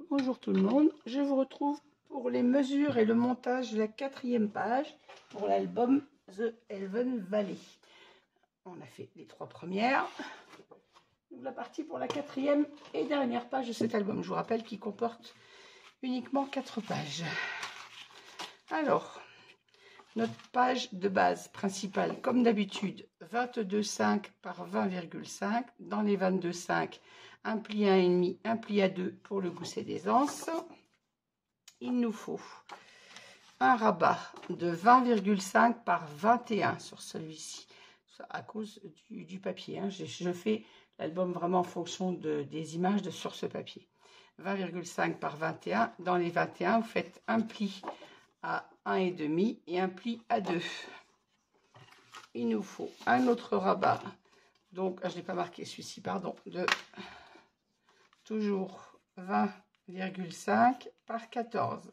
Bonjour tout le monde, je vous retrouve pour les mesures et le montage de la 4e page pour l'album The Elven Valley. On a fait les 3 premières. Donc la partie pour la 4e et dernière page de cet album. Je vous rappelle qu'il comporte uniquement 4 pages. Alors, notre page de base principale, comme d'habitude, 22,5 par 20,5. Dans les 22,5, un pli à 1,5, un pli à 2 pour le gousset des anses. Il nous faut un rabat de 20,5 par 21 sur celui-ci, à cause du papier. Hein. Je fais l'album vraiment en fonction des images sur ce papier. 20,5 par 21. Dans les 21, vous faites un pli à 1,5 et un pli à 2. Il nous faut un autre rabat. Donc, je n'ai pas marqué celui-ci, pardon, de toujours 20,5 par 14.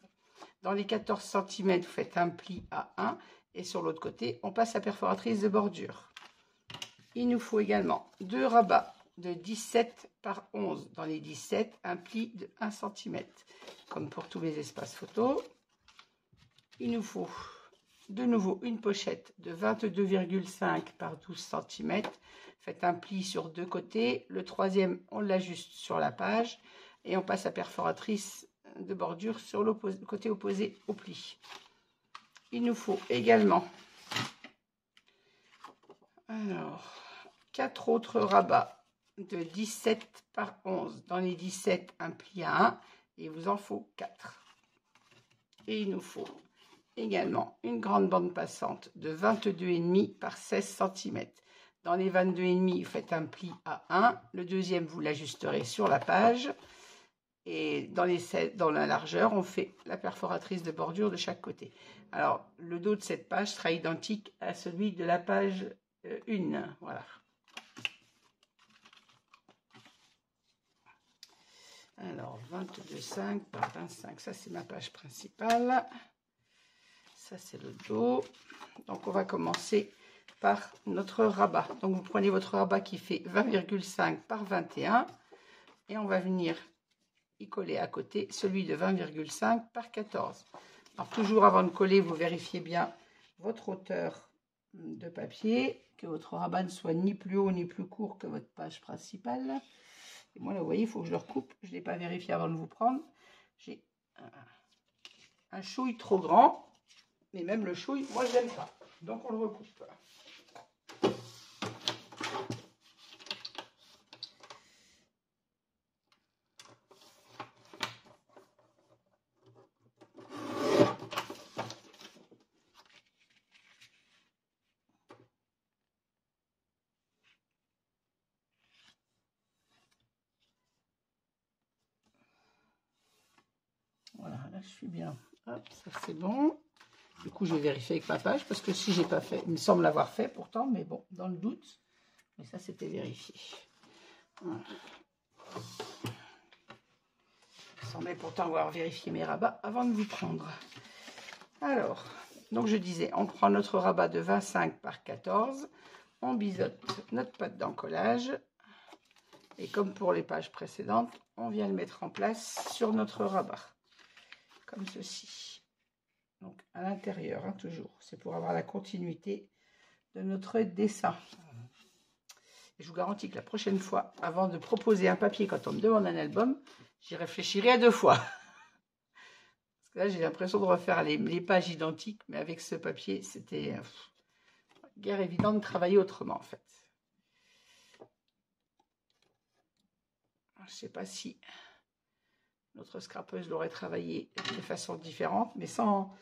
Dans les 14 cm, vous faites un pli à 1 et sur l'autre côté, on passe la perforatrice de bordure. Il nous faut également 2 rabats de 17 par 11. Dans les 17, un pli de 1 cm, comme pour tous les espaces photo. Il nous faut de nouveau une pochette de 22,5 par 12 cm. Faites un pli sur 2 côtés. Le troisième, on l'ajuste sur la page et on passe la perforatrice de bordure sur le côté opposé au pli. Il nous faut également 4 autres rabats de 17 par 11. Dans les 17, un pli à 1 et il vous en faut 4. Et il nous faut également une grande bande passante de 22,5 par 16 cm. Dans les 22,5, vous faites un pli à 1. Le deuxième, vous l'ajusterez sur la page. Et dans la largeur, on fait la perforatrice de bordure de chaque côté. Alors, le dos de cette page sera identique à celui de la page 1. Voilà. Alors, 22,5 par 25, ça c'est ma page principale. Ça c'est le dos. Donc, on va commencer par notre rabat. Donc, vous prenez votre rabat qui fait 20,5 par 21 et on va venir y coller à côté celui de 20,5 par 14. Alors, toujours avant de coller, vous vérifiez bien votre hauteur de papier, que votre rabat ne soit ni plus haut ni plus court que votre page principale. Et moi, là, vous voyez, il faut que je le recoupe. Je ne l'ai pas vérifié avant de vous prendre. J'ai un chouille trop grand. Mais même le chouille, moi, je n'aime pas. Donc, on le recoupe. Voilà, là, je suis bien. Hop, ça, c'est bon. Du coup, je vais vérifier avec ma page, parce que si j'ai pas fait, il me semble l'avoir fait pourtant, mais bon, dans le doute. Mais ça, c'était vérifié. Voilà. Il semblait pourtant avoir vérifié mes rabats avant de vous prendre. Alors, donc je disais, on prend notre rabat de 25 par 14, on biseaute notre pâte d'encollage, et comme pour les pages précédentes, on vient le mettre en place sur notre rabat, comme ceci. Donc à l'intérieur, hein, toujours. C'est pour avoir la continuité de notre dessin. Et je vous garantis que la prochaine fois, avant de proposer un papier quand on me demande un album, j'y réfléchirai à 2 fois. Parce que là, j'ai l'impression de refaire les pages identiques, mais avec ce papier, c'était guère évident de travailler autrement, en fait. Je ne sais pas si notre scrapeuse l'aurait travaillé de façon différente, mais sans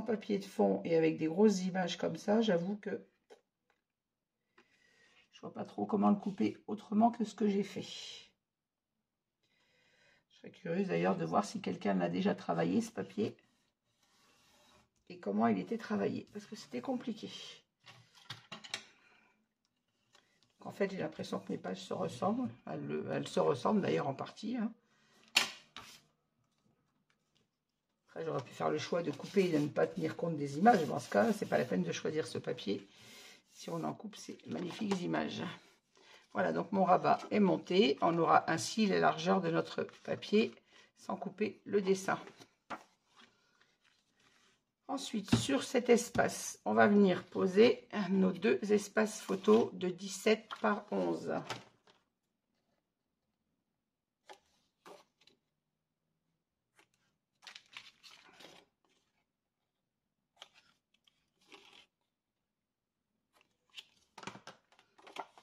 papier de fond et avec des grosses images comme ça, j'avoue que je vois pas trop comment le couper autrement que ce que j'ai fait. Je serais curieuse d'ailleurs de voir si quelqu'un l'a déjà travaillé, ce papier, et comment il était travaillé, parce que c'était compliqué. En fait, j'ai l'impression que mes pages se ressemblent. Elles se ressemblent d'ailleurs en partie, hein. Après, j'aurais pu faire le choix de couper et de ne pas tenir compte des images. Dans ce cas, c'est pas la peine de choisir ce papier. Si on en coupe, ces magnifiques images. Voilà, donc mon rabat est monté. On aura ainsi la largeur de notre papier sans couper le dessin. Ensuite, sur cet espace, on va venir poser nos deux espaces photos de 17 par 11.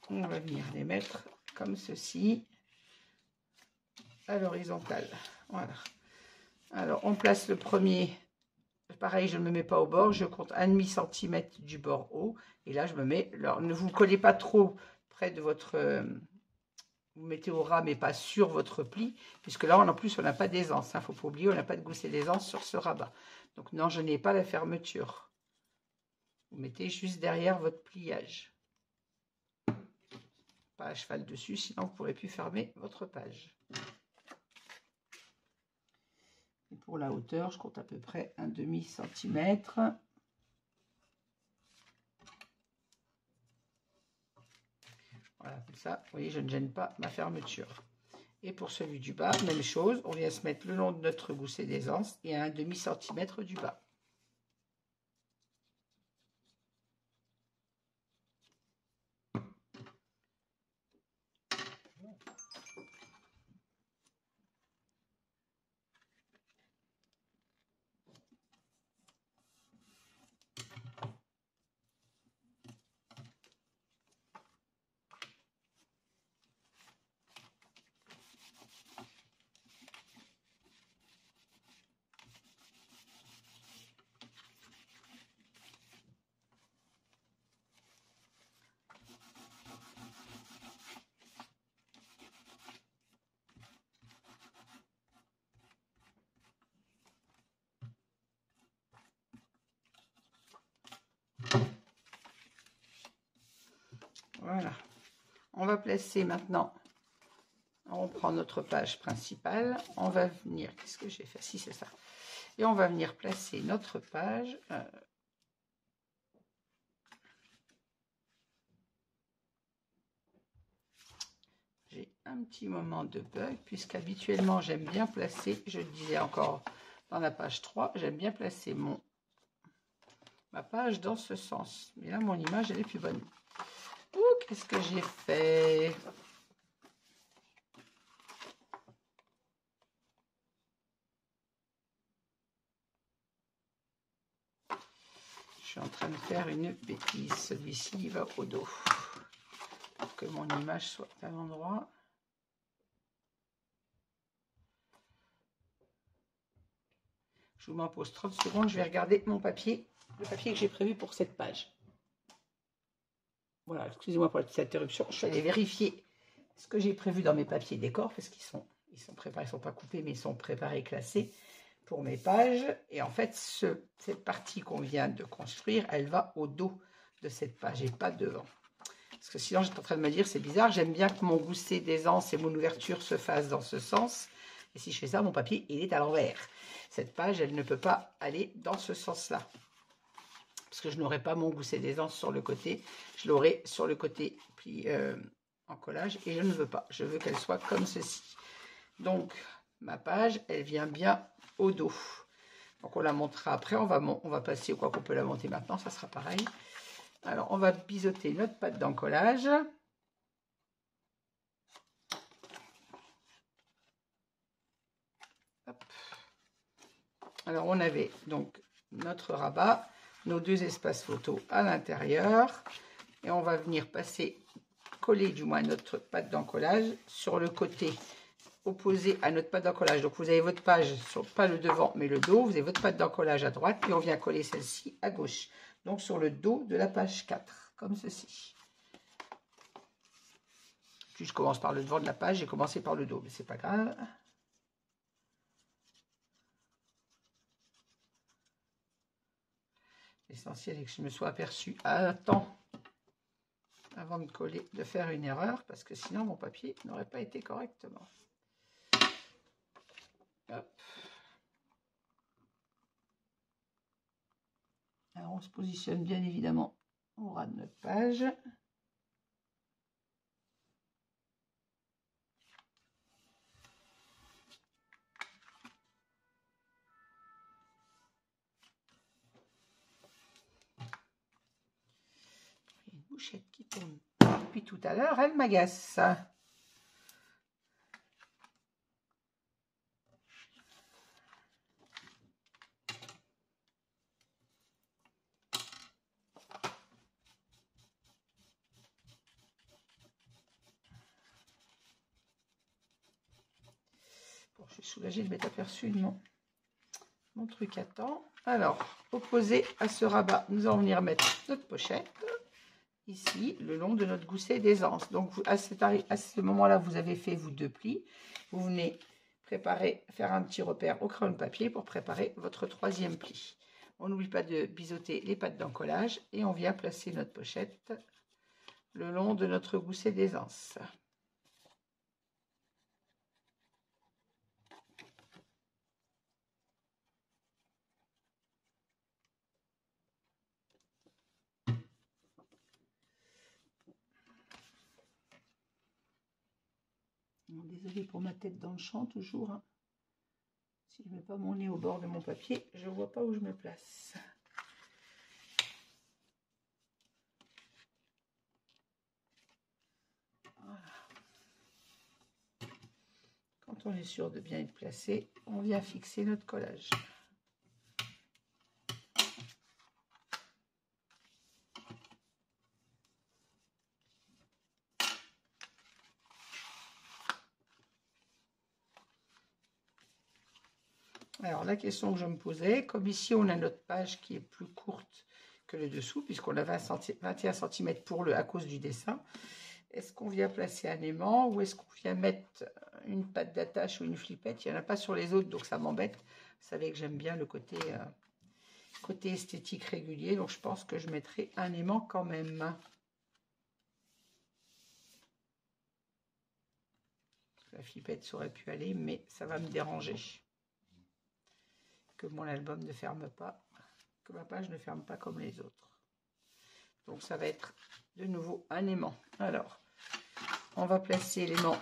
On va venir les mettre comme ceci, à l'horizontale. Voilà. Alors, on place le premier. Pareil, je ne me mets pas au bord, je compte 1,5 cm du bord haut. Et là, je me mets... Alors, ne vous collez pas trop près de votre... vous mettez au ras, mais pas sur votre pli. Puisque là, en plus, on n'a pas d'aisance. Il ne faut pas oublier, on n'a pas de gousset d'aisance sur ce rabat. Donc, non, je n'ai pas la fermeture. Vous mettez juste derrière votre pliage. Pas à cheval dessus, sinon vous ne pourrez plus fermer votre page. Et pour la hauteur, je compte à peu près 1,5 cm. Voilà, comme ça, vous voyez, je ne gêne pas ma fermeture. Et pour celui du bas, même chose, on vient se mettre le long de notre gousset d'aisance et à 1,5 cm du bas. Voilà. On va placer maintenant, on prend notre page principale, on va venir, qu'est-ce que j'ai fait? Si, c'est ça. Et on va venir placer notre page. J'ai un petit moment de bug, puisqu'habituellement j'aime bien placer, je le disais encore dans la page 3, j'aime bien placer ma page dans ce sens. Mais là, mon image, elle est plus bonne. Ouh, qu'est-ce que j'ai fait? Je suis en train de faire une bêtise. Celui-ci, il va au dos. Pour que mon image soit à l'endroit. Je vous m'en pose 30 secondes. Je vais regarder mon papier, le papier que j'ai prévu pour cette page. Voilà, excusez-moi pour la petite interruption. Je suis allée vérifier ce que j'ai prévu dans mes papiers décor parce qu'ils sont préparés, ils ne sont pas coupés, mais ils sont préparés, classés pour mes pages. Et en fait, cette partie qu'on vient de construire, elle va au dos de cette page et pas devant. Parce que sinon, j'étais en train de me dire, c'est bizarre, j'aime bien que mon gousset d'aisance et mon ouverture se fassent dans ce sens. Et si je fais ça, mon papier, il est à l'envers. Cette page, elle ne peut pas aller dans ce sens-là. Parce que je n'aurai pas mon gousset d'aisance sur le côté. Je l'aurai sur le côté en collage. Et je ne veux pas. Je veux qu'elle soit comme ceci. Donc, ma page, elle vient bien au dos. Donc, on la montera après. On va passer, quoi qu'on peut la monter maintenant. Ça sera pareil. Alors, on va biseauter notre pâte d'encollage. Alors, on avait donc notre rabat, nos deux espaces photos à l'intérieur. Et on va venir coller du moins notre pâte d'encollage sur le côté opposé à notre pâte d'encollage. Donc, vous avez votre page, pas le devant, mais le dos. Vous avez votre pâte d'encollage à droite. Et on vient coller celle-ci à gauche. Donc, sur le dos de la page 4, comme ceci. Puis, je commence par le devant de la page. J'ai commencé par le dos, mais c'est pas grave. L'essentiel est que je me sois aperçu à temps avant de coller, de faire une erreur, parce que sinon mon papier n'aurait pas été correctement. Hop. Alors on se positionne bien évidemment au ras de notre page. tourne. Depuis tout à l'heure, elle m'agace. Bon, je suis soulagée de m'être aperçue de mon truc à temps. Alors, opposé à ce rabat, nous allons venir mettre notre pochette ici, le long de notre gousset d'aisance. Donc, à ce moment-là, vous avez fait vous 2 plis. Vous venez faire un petit repère au crayon de papier pour préparer votre 3e pli. On n'oublie pas de biseauter les pattes d'encollage et on vient placer notre pochette le long de notre gousset d'aisance. Désolée pour ma tête dans le champ, toujours. Hein. Si je ne mets pas mon nez au bord de mon papier, je ne vois pas où je me place. Voilà. Quand on est sûr de bien être placé, on vient fixer notre collage. Alors, la question que je me posais, comme ici, on a notre page qui est plus courte que le dessous, puisqu'on a 21 cm à cause du dessin, est-ce qu'on vient placer un aimant ou est-ce qu'on vient mettre une patte d'attache ou une flippette? Il n'y en a pas sur les autres, donc ça m'embête. Vous savez que j'aime bien le côté esthétique régulier, donc je pense que je mettrai un aimant quand même. La flippette ça aurait pu aller, mais ça va me déranger. Que mon album ne ferme pas, que ma page ne ferme pas comme les autres. Donc ça va être de nouveau un aimant. Alors, on va placer l'aimant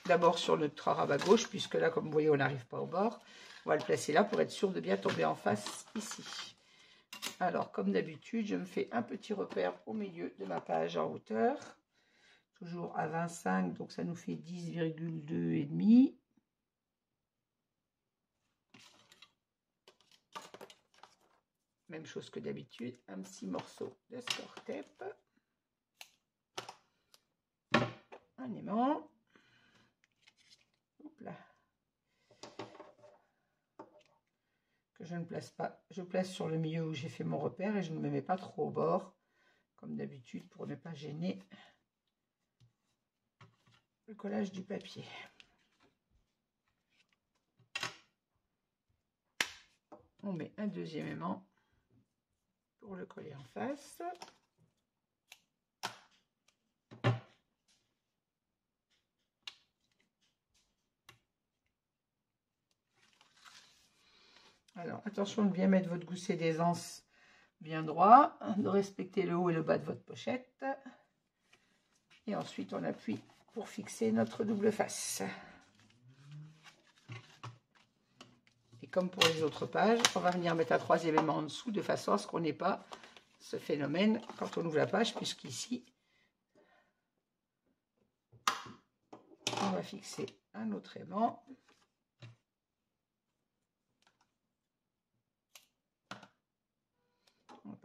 d'abord sur notre rabat gauche, puisque là, comme vous voyez, on n'arrive pas au bord. On va le placer là pour être sûr de bien tomber en face ici. Alors, comme d'habitude, je me fais un petit repère au milieu de ma page en hauteur. Toujours à 25, donc ça nous fait 10,2 et demi. Même chose que d'habitude, un petit morceau de score tape. Un aimant. Hop là. Que je ne place pas. Je place sur le milieu où j'ai fait mon repère et je ne me mets pas trop au bord, comme d'habitude, pour ne pas gêner le collage du papier. On met un deuxième aimant pour le coller en face. Alors, attention de bien mettre votre gousset d'aisance bien droit, de respecter le haut et le bas de votre pochette. Et ensuite, on appuie pour fixer notre double face. Et comme pour les autres pages, on va venir mettre un 3e aimant en dessous de façon à ce qu'on n'ait pas ce phénomène quand on ouvre la page, puisqu'ici, on va fixer un autre aimant.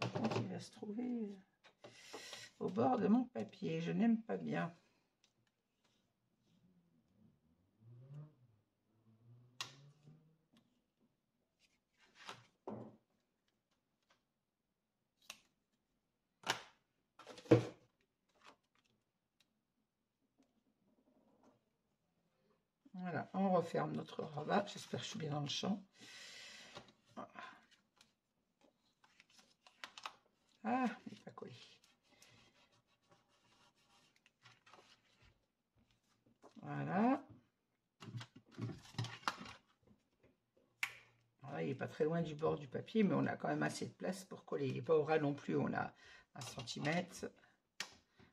Par contre, il va se trouver au bord de mon papier. Je n'aime pas bien. Voilà, on referme notre rabat. J'espère que je suis bien dans le champ. Voilà. Ah, il n'est pas collé. Voilà. Alors, il n'est pas très loin du bord du papier, mais on a quand même assez de place pour coller. Il n'est pas au ras non plus, on a 1 cm.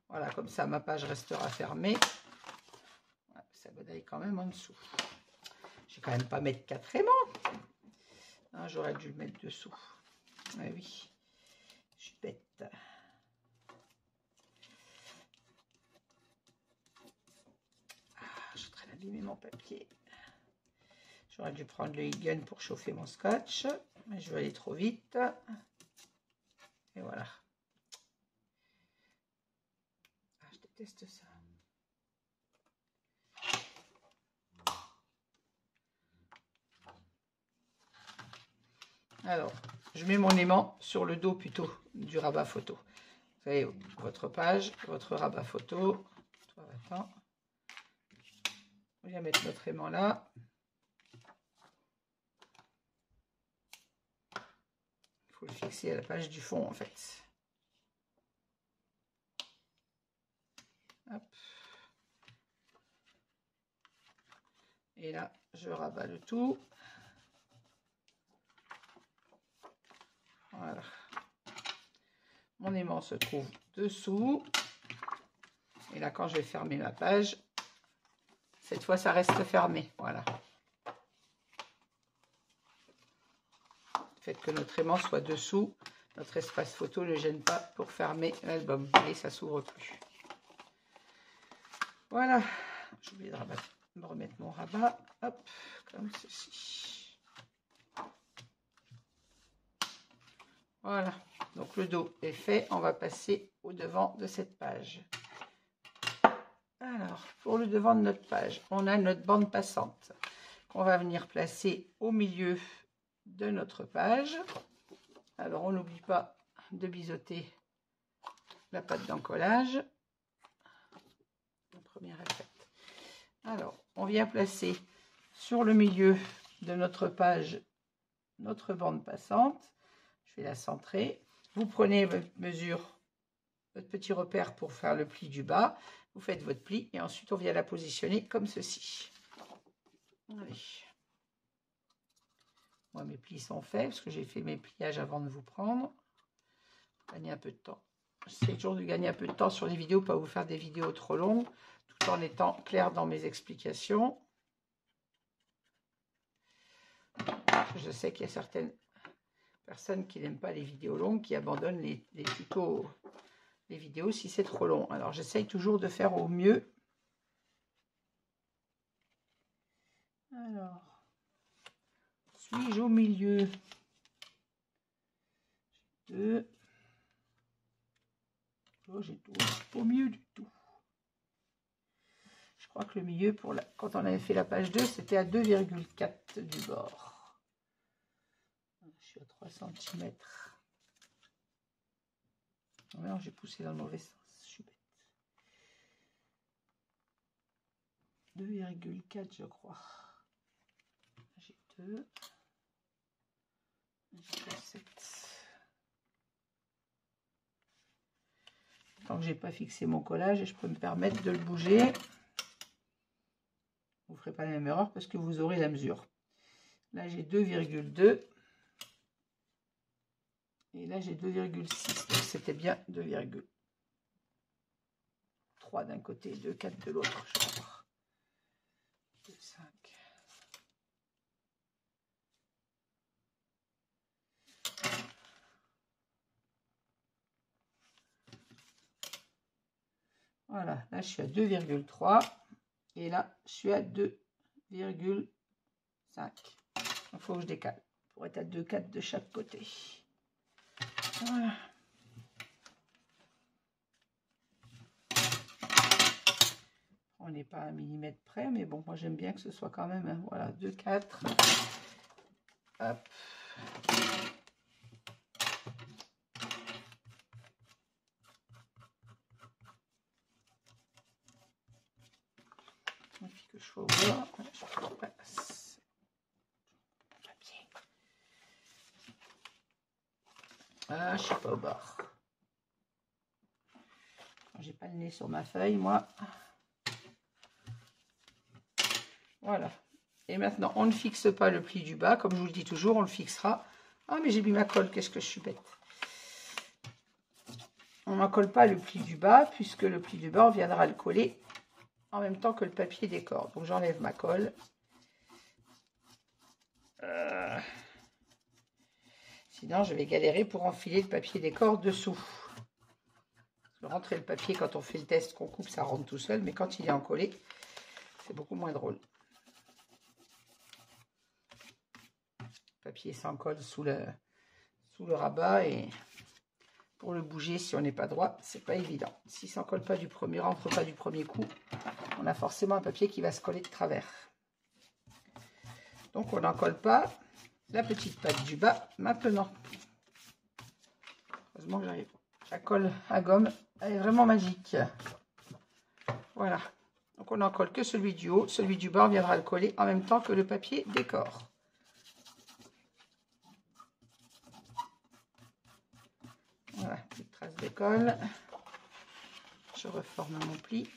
Voilà, comme ça, ma page restera fermée. Ça godaille quand même en dessous. Je vais quand même pas mettre 4 aimants. Ah, j'aurais dû le mettre dessous. Ah oui, je suis bête. abîmé mon papier. J'aurais dû prendre le heat gun pour chauffer mon scotch, mais je vais aller trop vite. Et voilà. Ah, je déteste ça. Alors, je mets mon aimant sur le dos plutôt du rabat photo. Vous avez votre page, votre rabat photo. Toi, attends. On vient mettre notre aimant là. Il faut le fixer à la page du fond en fait. Hop. Et là, je rabats le tout. Voilà. Mon aimant se trouve dessous. Et là, quand je vais fermer ma page, cette fois, ça reste fermé. Voilà. Le fait que notre aimant soit dessous, notre espace photo ne gêne pas pour fermer l'album. Et ça s'ouvre plus. Voilà. J'ai oublié de remettre mon rabat. Hop, comme ceci. Voilà. Donc le dos est fait. On va passer au devant de cette page. Alors, pour le devant de notre page, on a notre bande passante qu'on va venir placer au milieu de notre page. Alors, on n'oublie pas de biseauter la pâte d'encollage. La première est faite. Alors, on vient placer sur le milieu de notre page notre bande passante. Je vais la centrer. Vous prenez votre mesure, votre petit repère pour faire le pli du bas. Vous faites votre pli et ensuite on vient la positionner comme ceci. Allez. Moi, mes plis sont faits parce que j'ai fait mes pliages avant de vous prendre. Gagner un peu de temps. J'essaie toujours de gagner un peu de temps sur les vidéos, pas vous faire des vidéos trop longues, tout en étant clair dans mes explications. Je sais qu'il y a certaines personnes qui n'aiment pas les vidéos longues, qui abandonnent les tutos, les vidéos si c'est trop long. Alors j'essaye toujours de faire au mieux. Alors, suis-je au milieu? Deux. Oh, j'ai tout au milieu du tout. Je crois que le milieu, quand on avait fait la page 2, c'était à 2,4 du bord. Je suis à 3 cm. Non, j'ai poussé dans le mauvais sens. Je suis bête. 2,4 je crois. J'ai 2. J'ai 7. Tant que j'ai pas fixé mon collage, et je peux me permettre de le bouger. Vous ne ferez pas la même erreur parce que vous aurez la mesure. Là, j'ai 2,2. Et là, j'ai 2,6. Donc, c'était bien 2,3 d'un côté et 2,4 de l'autre, je crois. 2,5. Voilà, là, je suis à 2,3. Et là, je suis à 2,5. Il faut que je décale pour être à 2,4 de chaque côté. Voilà. On n'est pas à 1 mm près, mais bon, moi j'aime bien que ce soit quand même, hein, voilà, 2,4. Hop. Il suffit que je sois au bord. Voilà, je passe. Ah, je suis pas au bord. J'ai pas le nez sur ma feuille, moi. Voilà. Et maintenant, on ne fixe pas le pli du bas. Comme je vous le dis toujours, on le fixera. Ah, mais j'ai mis ma colle. Qu'est-ce que je suis bête. On n'encolle pas le pli du bas, puisque le pli du bas, on viendra le coller en même temps que le papier décor. Donc, j'enlève ma colle. Sinon, je vais galérer pour enfiler le papier décor dessous. Rentrer le papier quand on fait le test qu'on coupe, ça rentre tout seul, mais quand il est encollé, c'est beaucoup moins drôle. Papier sans colle sous le rabat, et pour le bouger, si on n'est pas droit, c'est pas évident. Si ça ne colle pas du premier, rentre pas du premier coup, on a forcément un papier qui va se coller de travers. Donc on n'en colle pas la petite patte du bas maintenant. Heureusement que j'arrive. La colle à gomme, elle est vraiment magique. Voilà. Donc on n'en colle que celui du haut. Celui du bas, on viendra le coller en même temps que le papier décor. Voilà, petite trace de colle. Je reforme mon pli.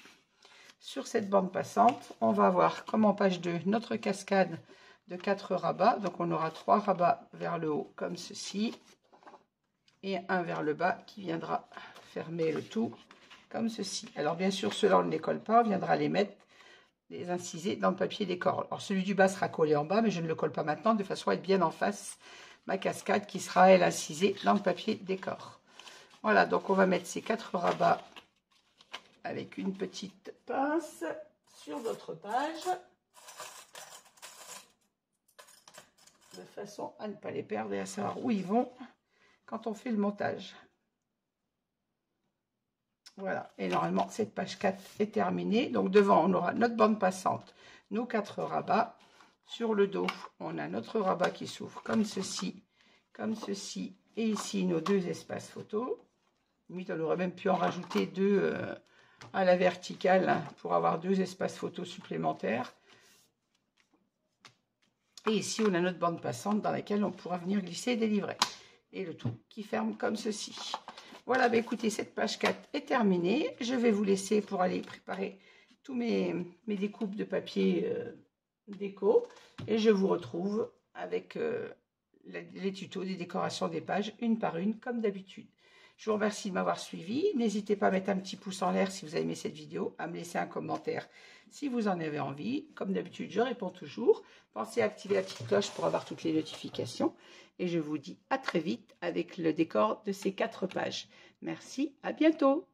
Sur cette bande passante, on va avoir, comme en page 2, notre cascade de 4 rabats. Donc on aura 3 rabats vers le haut, comme ceci. Et un vers le bas qui viendra fermer le tout, comme ceci. Alors bien sûr, ceux-là, on ne les colle pas. On viendra les mettre, les inciser dans le papier décor. Alors celui du bas sera collé en bas, mais je ne le colle pas maintenant, de façon à être bien en face ma cascade qui sera, elle, incisée dans le papier décor. Voilà, donc on va mettre ces 4 rabats avec une petite pince sur notre page, de façon à ne pas les perdre et à savoir où ils vont quand on fait le montage. Voilà, et normalement cette page 4 est terminée. Donc devant, on aura notre bande passante, nos 4 rabats. Sur le dos, on a notre rabat qui s'ouvre comme ceci, et ici nos 2 espaces photos. Limite, on aurait même pu en rajouter 2 à la verticale pour avoir 2 espaces photos supplémentaires. Et ici, on a notre bande passante dans laquelle on pourra venir glisser des livrets. Et le tout qui ferme comme ceci. Voilà, bah écoutez, cette page 4 est terminée. Je vais vous laisser pour aller préparer tous mes découpes de papier déco. Et je vous retrouve avec les tutos des décorations des pages, une par une, comme d'habitude. Je vous remercie de m'avoir suivi. N'hésitez pas à mettre un petit pouce en l'air si vous avez aimé cette vidéo, à me laisser un commentaire si vous en avez envie. Comme d'habitude, je réponds toujours. Pensez à activer la petite cloche pour avoir toutes les notifications. Et je vous dis à très vite avec le décor de ces 4 pages. Merci, à bientôt.